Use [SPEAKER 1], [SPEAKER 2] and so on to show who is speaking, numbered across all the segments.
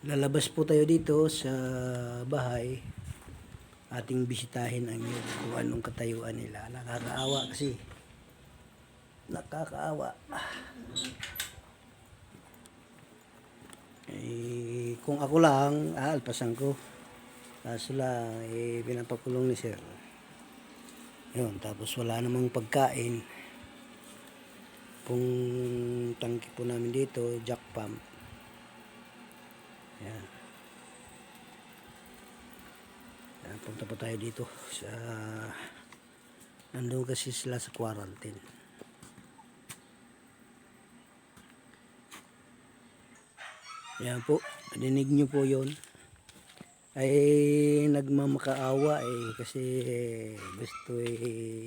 [SPEAKER 1] Lalabas po tayo dito sa bahay. Ating bisitahin ang nyug kung anong katayuan nila. Nakakaawa kasi. Nakakaawa. Kung ako lang, alpasan ko. Kaso lang, pinapakulong ni sir. Yun, tapos wala namang pagkain. Kung tangki po namin dito, jack pump. Yan. Yan, punta po tayo dito sa nandun kasi sila sa quarantine. Yan po, dinig nyo po yun. Ay nagmamakaawa kasi gusto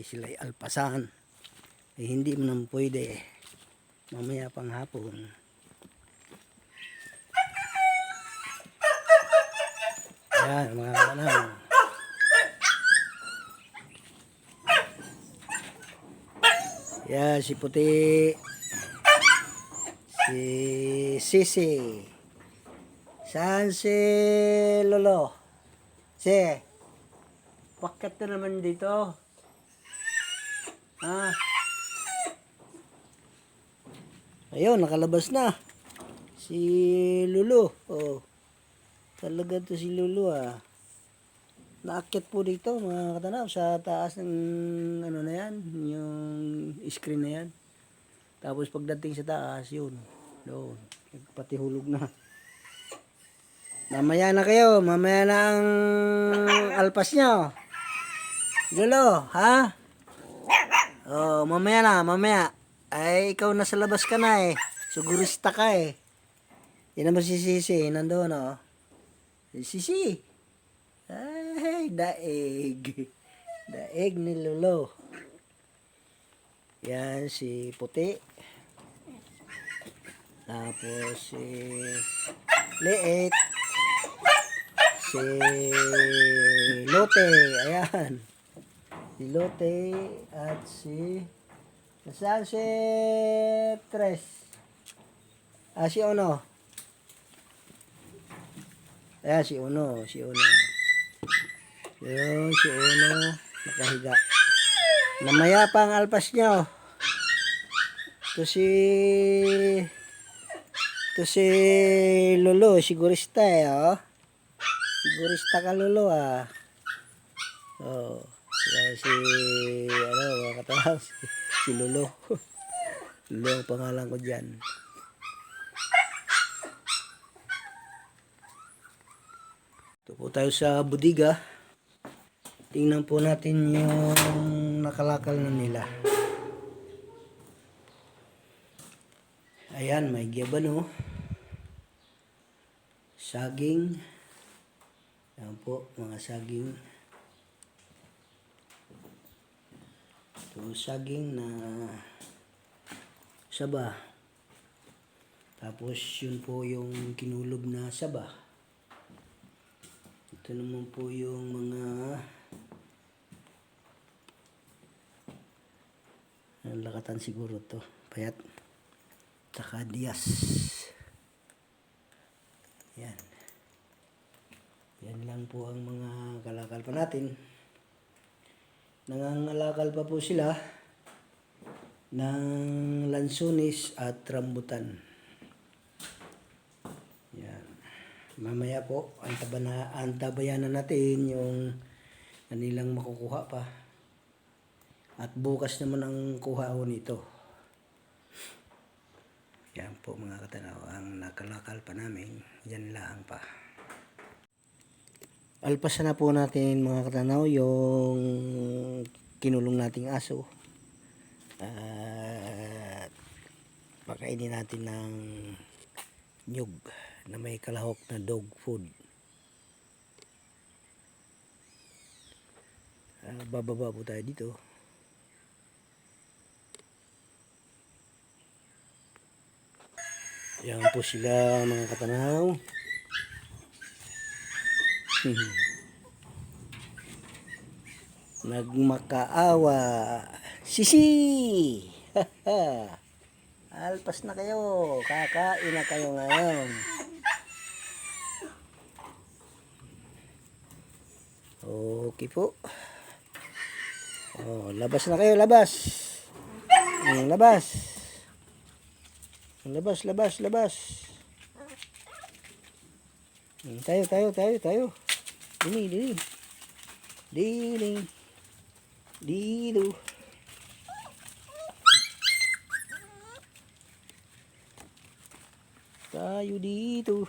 [SPEAKER 1] sila alpasan. Hindi mo naman pwede mamaya pang hapon. Ayan mga kanang. Yan si Puti, si Sisi. Saan si Lolo? Bakit na naman dito? Ha? Ayun, nakalabas na. Si Lolo. Oh. Talaga to si Lolo Naakyat po dito mga katanaw sa taas ng ano na yan, yung screen na yan. Tapos pagdating sa taas, yun. Doon. Pati hulog na. Mamaya na kayo. Mamaya na ang alpas nyo. Lolo, ha? Oh, mamaya na, mamaya. Ay, ikaw nasa labas ka na Sugurista ka Yan naman si Sisi. Nandun, Sisi. Ay, daig. Daig ni Lolo. Yan, si Puti. Tapos, si Leet. Si Lote. Ayan. Si Lote at si nasaan si Tres? Si Ono. Ayan, si Ono. Si Ono. Yun, si Ono. Nakahiga. Namaya pa ang alpas nyo. Ito si Lolo. Sigurista Sigurista ka Lolo Oh. Yan si mga kataas. Si Lolo. Lolo ang pangalan ko dyan. Ito po tayo sa budiga. Tingnan po natin yung nakalakal na nila. Ayan, may gyabano. Saging. Ayan po, mga saging. Ito, saging na saba. Tapos yun po yung kinulog na saba. Ito naman po yung mga lakatan siguro to. Payat. Tsaka Diaz. Yan. Yan lang po ang mga kalakal pa natin. Nangangalakal pa po sila ng lansones at rambutan. Yan. Mamaya po, antabayan na natin yung kanilang makukuha pa. At bukas naman ang kuha nito. Yan po mga katanaw, ang nakalakal pa namin. Yan lang pa. Alpasan na po natin mga katanaw yung kinulong nating aso. At pakainin natin ng nyug na may kalahok na dog food. Bababa po tayo dito. Yan po sila mga katanaw. Nagmakaawa. Sisi! Alpas na kayo. Kakain na kayo ngayon. Okay po. Oh, labas na kayo, labas. Labas. Labas. Tayo. Dini. Dito. Tayo dito.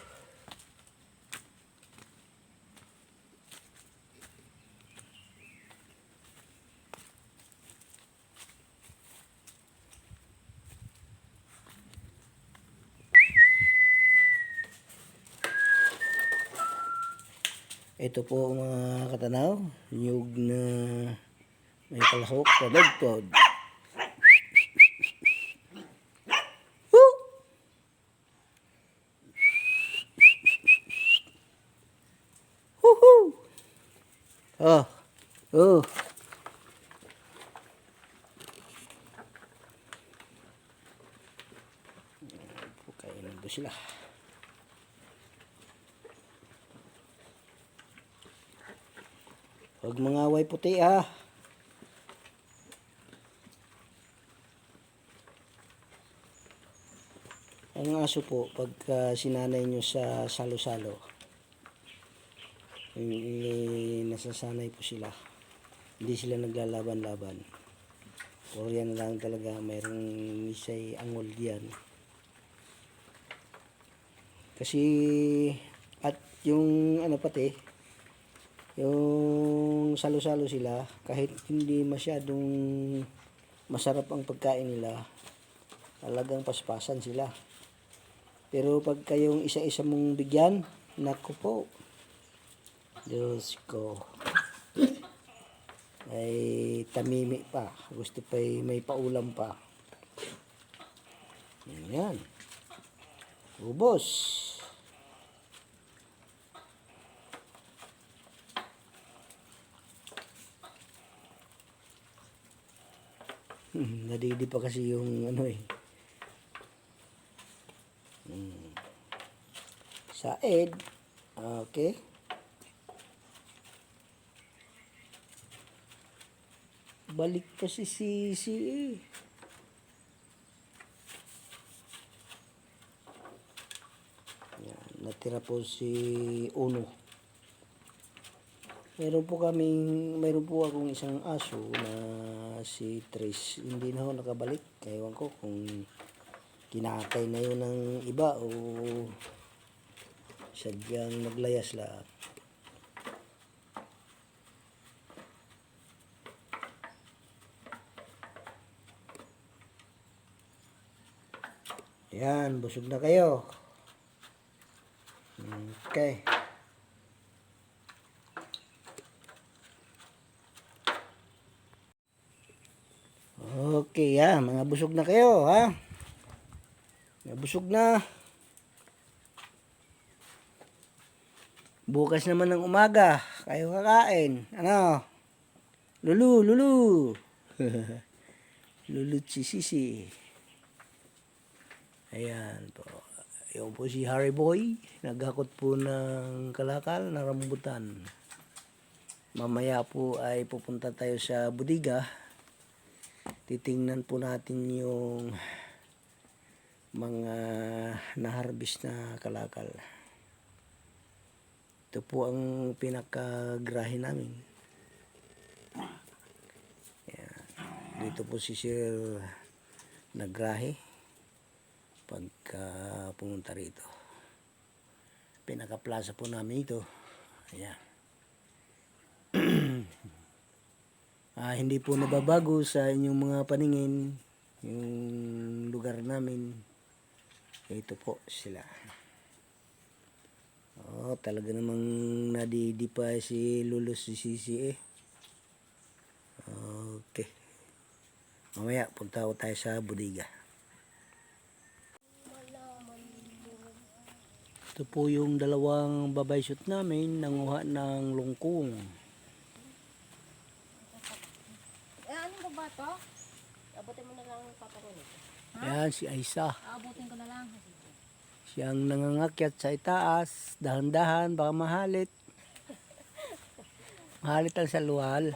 [SPEAKER 1] Ito po mga katanaw, niyog na may kalahok na dagpod. Woo! Woohoo! Oh. Kainin po sila. Huwag mangaway puti ha. Ang aso po, pagka sinanay nyo sa salo-salo, nasasanay po sila. Hindi sila naglalaban-laban. Or yan lang talaga, mayroong isay angol diyan. Kasi, at yung ano pati, yung salo-salo sila, kahit hindi masyadong masarap ang pagkain nila, talagang paspasan sila. Pero pag kayong isa-isa mong bigyan, naku po, Diyos ko, ay tamimi pa, gusto pa may paulam pa. Yan, ubos. Nadidi pa kasi yung ano eh. Saed. Okay. Balik pa si Sisi eh. Yan, natira po si Uno. Meron po akong isang aso na si Trish. Hindi na ako nakabalik. Ewan ko kung kinakay na yun ng iba o sadyang naglayas lahat. Yan, busog na kayo. Okay. Okay, mga busog na kayo, ha? Busog na. Bukas naman ng umaga, kayo kakain. Ano? Lulu. Lulu si Sisi. Ayan po. Yung po si Harry Boy. Naghakot po ng kalakal na rambutan. Mamaya po ay pupunta tayo sa budiga. Titingnan po natin yung mga na-harvest na kalakal. Ito po ang pinakagrahe namin. Yan. Dito po si Sir nagrahe pagka pumunta rito. Pinaka-plaza po namin ito. Ayan. Hindi po nababago sa inyong mga paningin yung lugar namin. Ito po sila. Talaga namang nadidi pa si Lulos si Sisi eh. Okay. Mamaya punta tayo sa budiga. Ito po yung dalawang babay shoot namin nanguha ng lungkong.
[SPEAKER 2] Ano ba to? Abutin mo na lang papakulit.
[SPEAKER 1] Yan si Aisa.
[SPEAKER 2] Abutin ko na lang.
[SPEAKER 1] Siyang nangangakyat sa itaas. Dahan-dahan baka mahalit. Mahalitan sa luwal.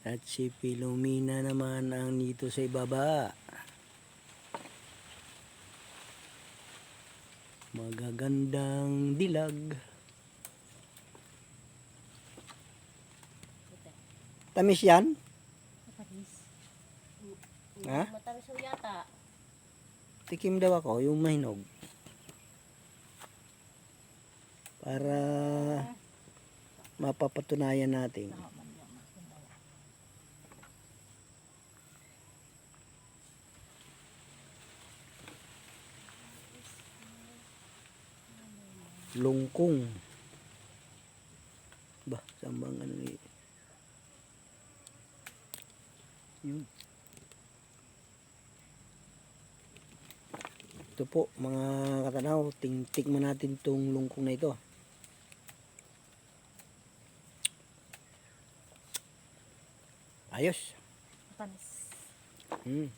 [SPEAKER 1] At si Filomena naman ang dito sa ibaba. Magagandang dilag. Tamis yan?
[SPEAKER 2] Matamis.
[SPEAKER 1] Ha?
[SPEAKER 2] Matamis ho yata.
[SPEAKER 1] Tikim daw ako, yung mahinog. Para mapapatunayan natin. Lungkong. Ba, sambang ano ni. Yun. Ito po mga katanaw, tikman natin tong lungkong na ito. Ayos.
[SPEAKER 2] Matamis.
[SPEAKER 1] Hmm.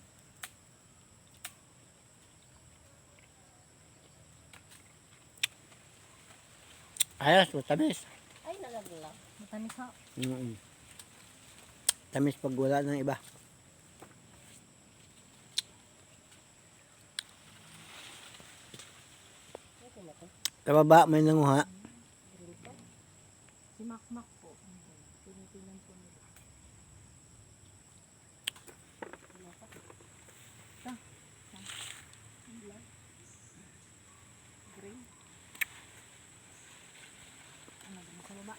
[SPEAKER 1] Ayos, matamis.
[SPEAKER 2] Ay, nalaglag. Matamis ho.
[SPEAKER 1] Mm. Tamis pag wala ng iba.
[SPEAKER 2] Ito na to.
[SPEAKER 1] Kababa may nanguha.
[SPEAKER 2] Si Makmak po. Tinitingnan po nila. Green. Ano ba sa baba?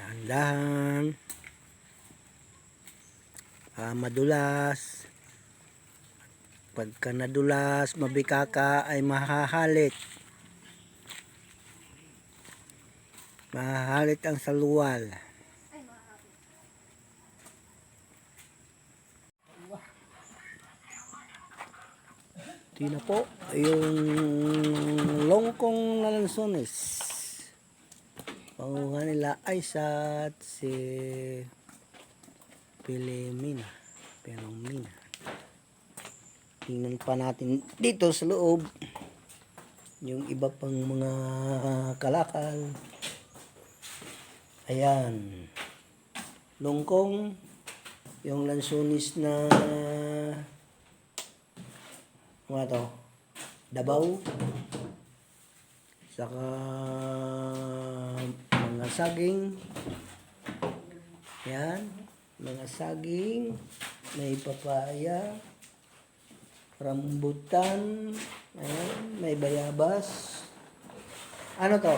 [SPEAKER 1] Dahan-dahan. Madulas. Pagka nadulas, mabikaka ay mahahalit. Mahahalit ang saluwal. Ito na po yung longkong na lansones. Panguha nila Aisa at si Filomena. Tingnan pa natin dito sa loob yung iba pang mga kalakal. Ayan. Longkong, yung lansones na ano to? Dabaw. Saka mga saging. Yan, mga saging, may papaya, rambutan, ayan, may bayabas. Ano to?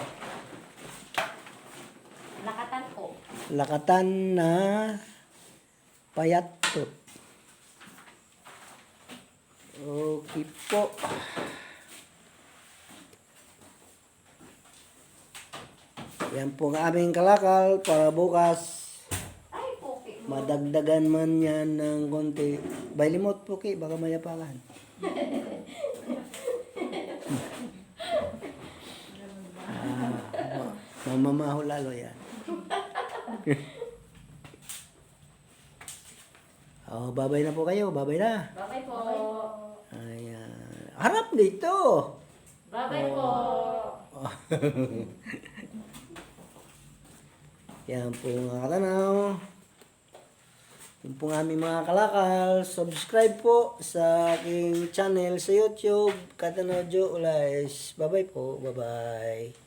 [SPEAKER 2] Lakatan po.
[SPEAKER 1] Lakatan na payatot. Okay po. Yan po ang aming kalakal para bukas.
[SPEAKER 2] Ay, poke.
[SPEAKER 1] Madagdagan man yan ng konti. Bailimot po ki, baka mayapakan. Mamamaho lalo yan. Oh, babay na po kayo. Babay na.
[SPEAKER 2] Bye-bye po.
[SPEAKER 1] Ayan. Harap dito.
[SPEAKER 2] Bye-bye po.
[SPEAKER 1] Yan po mga katanaw. Yan po ang aming mga kalakal. Subscribe po sa aking channel sa YouTube. Katanaw Jo Ulais. Bye-bye po. Bye-bye.